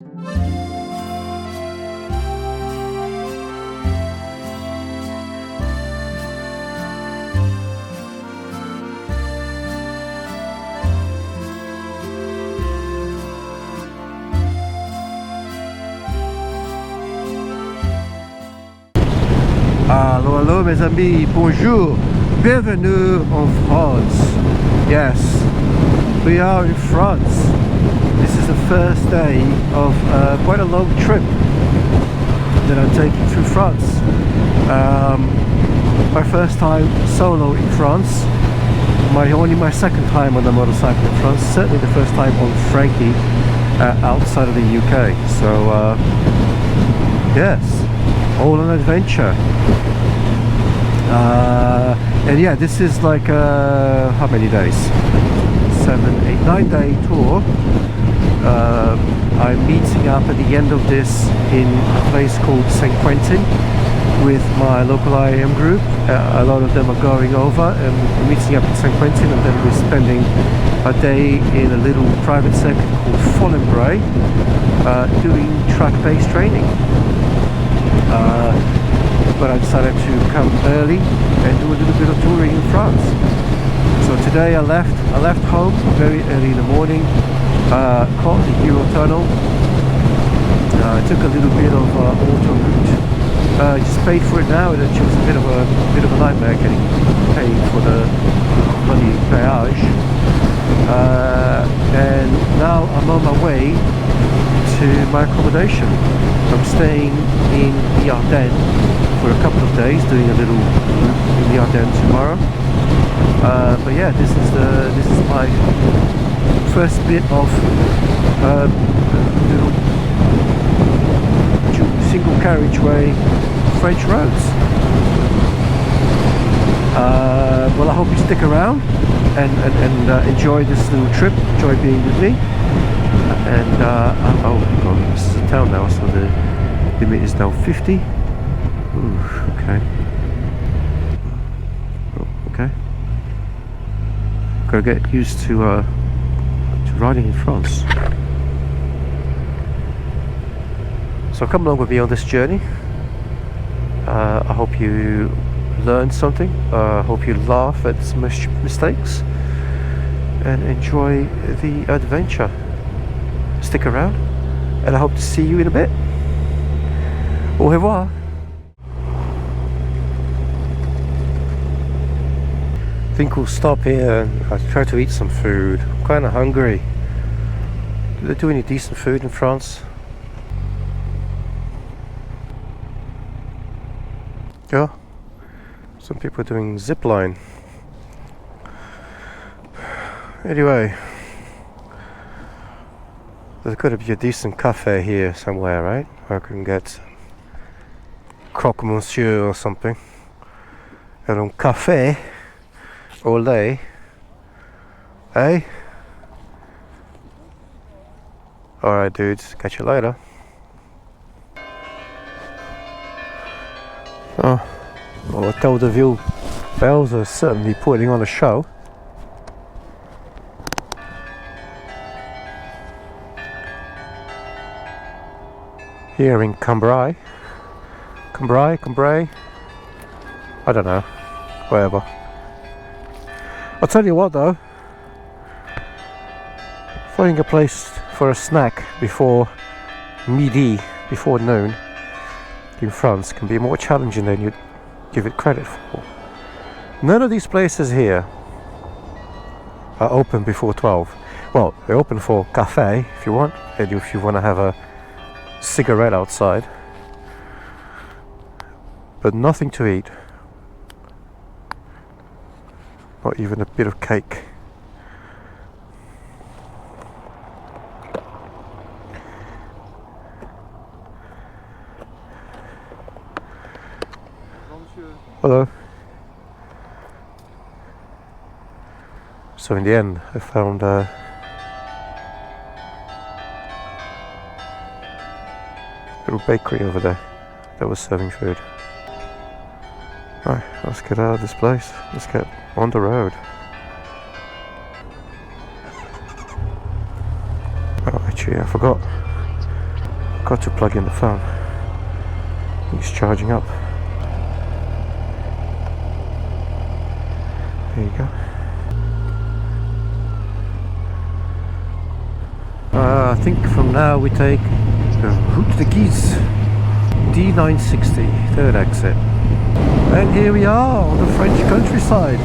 Hello, hello mes amis, bonjour, bienvenue en France. Yes, we are in France. This is the first day of quite a long trip that I'm taking through France. My first time solo in France, only my second time on a motorcycle in France, certainly the first time on Frankie outside of the UK. So yes, all an adventure. And yeah, this is like how many days? 7, 8, 9 day tour. I'm meeting up at the end of this in a place called St. Quentin with my local IAM group. A lot of them are going over and we're meeting up in St. Quentin, and then we're spending a day in a little private circuit called Cambrai doing track-based training. But I decided to come early and do a little bit of touring in France. So today I left home very early in the morning, caught the Eurotunnel, took a little bit of Autoroute. Just paid for it now, and it was a bit of a nightmare getting paid for the bloody péage. And now I'm on my way to my accommodation. I'm staying in the Ardennes for a couple of days, doing a little loop in the Ardennes tomorrow. But yeah, this is my first bit of little single carriageway French roads. Well, I hope you stick around and enjoy this little trip, enjoy being with me. And oh god, this is a town now, so the limit is now 50. Ooh, okay. Oh, okay. Gotta get used to riding in France. So come along with me on this journey. I hope you learn something. I hope you laugh at some mistakes and enjoy the adventure. Stick around, and I hope to see you in a bit. Au revoir. I think we'll stop here and I'll try to eat some food. I'm kind of hungry. Do they do any decent food in France? Yeah, some people are doing zip line. Anyway, there's got to be a decent cafe here somewhere, right? Where I can get croque monsieur or something. And un café au lait. Eh? Alright dudes, catch you later. Oh, well, Hotel de Ville bells are certainly putting on a show. Here in Cambrai, I don't know, wherever. I'll tell you what though, finding a place for a snack before midi, before noon in France can be more challenging than you'd give it credit for. None of these places here are open before 12. Well, they're open for cafe if you want, and if you want to have a cigarette outside, but nothing to eat, not even a bit of cake. Hello. So in the end I found little bakery over there that was serving food. Right, let's get out of this place. Let's get on the road. Oh, actually, I forgot. Forgot to plug in the phone. It's charging up. There you go. I think from now we take the Route de Guise, D960, third exit. And here we are on the French countryside.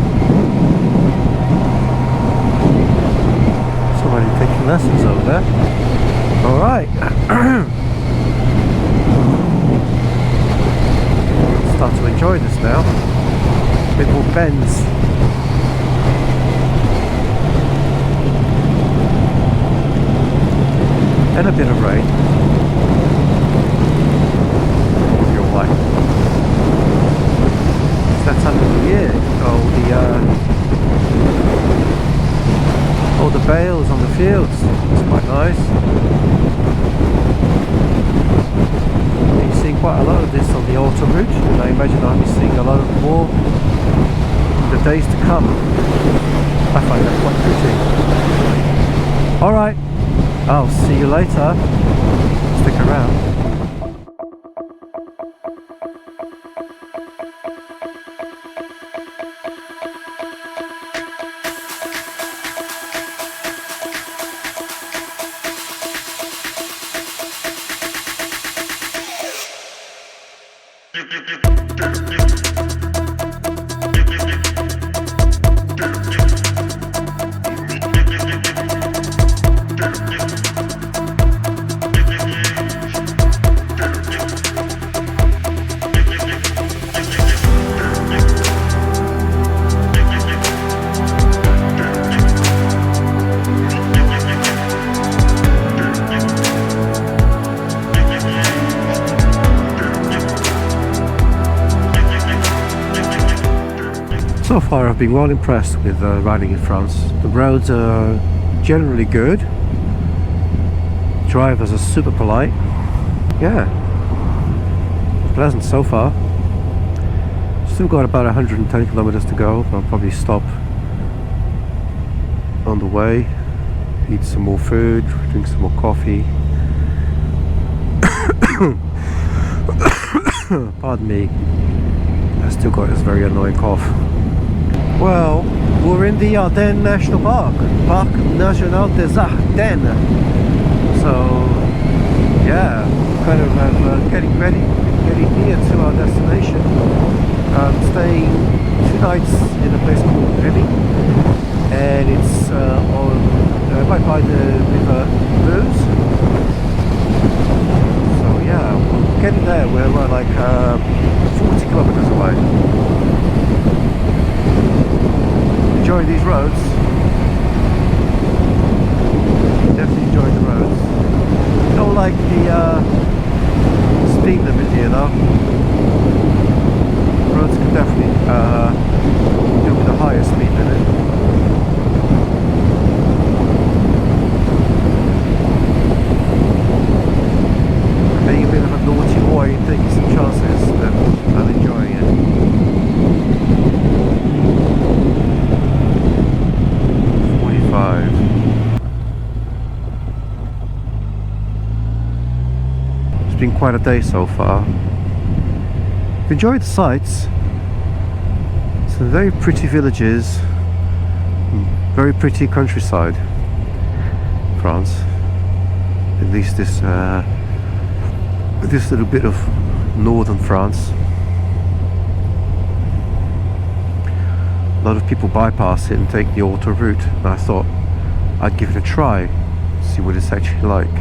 Somebody taking lessons over there. Alright. Start to enjoy this now. A bit more bends. And a bit of rain. Your way. That time of the year. All the bales on the fields. It's quite nice. You're seeing quite a lot of this on the Autoroute, and I imagine I'll be seeing a lot more in the days to come. I find that quite pretty. Alright. I'll see you later. Stick around. So far I've been well impressed with riding in France. The roads are generally good. Drivers are super polite. Yeah, pleasant so far. Still got about 110 kilometers to go. I'll probably stop on the way, eat some more food, drink some more coffee. Pardon me, I still got this very annoying cough. Well, we're in the Ardennes National Park, Parc National des Ardennes. So, yeah, kind of getting near to our destination. Staying 2 nights in a place called Remy, and it's right by the river Meuse. So yeah, we're getting there. We're like 40 kilometers away. Enjoying these roads. Definitely enjoying the roads. Don't like the speed limit here though. Roads can definitely do with a higher speed limit. Being a bit of a naughty boy and taking some chances, but I'm enjoying it. It's been quite a day so far. I've enjoyed the sights. Some very pretty villages, very pretty countryside. France. At least this little bit of northern France. A lot of people bypass it and take the autoroute, and I thought I'd give it a try, see what it's actually like.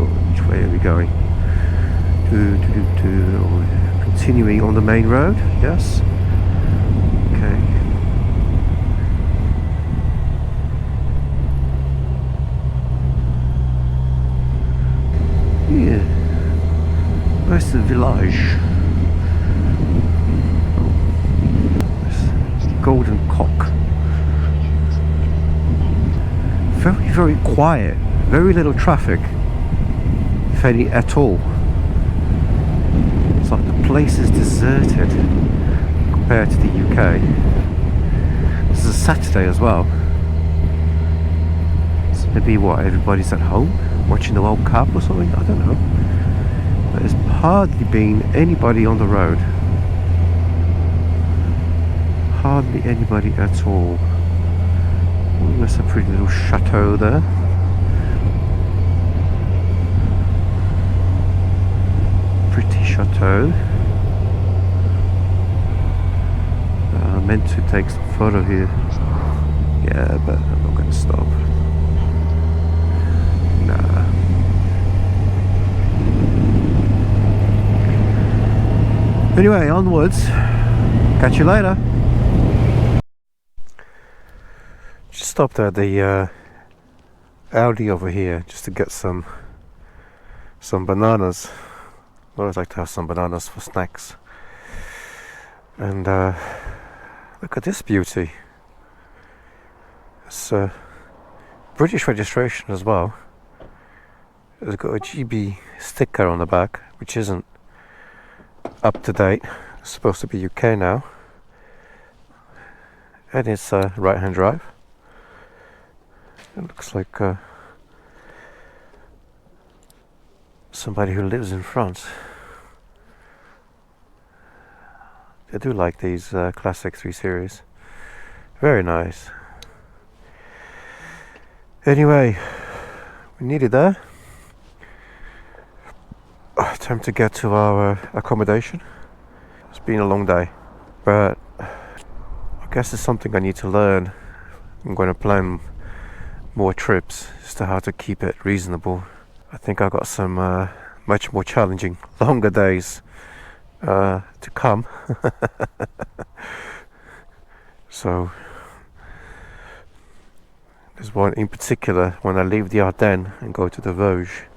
Oh, which way are we going? Continuing on the main road, yes. Okay. Yeah. Where's the village? Golden Cock. Very, very quiet. Very little traffic, if any at all. It's like the place is deserted compared to the UK. This is a Saturday as well. So maybe what, everybody's at home watching the World Cup or something? I don't know. hardly been anybody on the road. Hardly anybody at all. Oh, there's a pretty little chateau there. Pretty chateau. I meant to take some photo here. Yeah, but I'm not going to stop. Nah. Anyway, onwards. Catch you later. Just stopped at the Aldi over here just to get some bananas. I always like to have some bananas for snacks. And look at this beauty. It's British registration as well. It's got a GB sticker on the back, which isn't up to date. It's supposed to be UK now. And it's right-hand drive. It looks like somebody who lives in France. I do like these classic 3 Series. Very nice. Anyway, we nearly there. Time to get to our accommodation. It's been a long day, but I guess it's something I need to learn. I'm going to plan more trips as to how to keep it reasonable. I think I've got some much more challenging, longer days to come. So there's one in particular when I leave the Ardennes and go to the Vosges.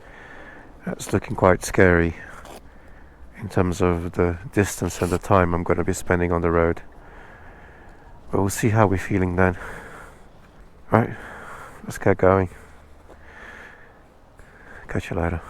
That's looking quite scary in terms of the distance and the time I'm going to be spending on the road. But we'll see how we're feeling then. Right, let's get going. Catch you later.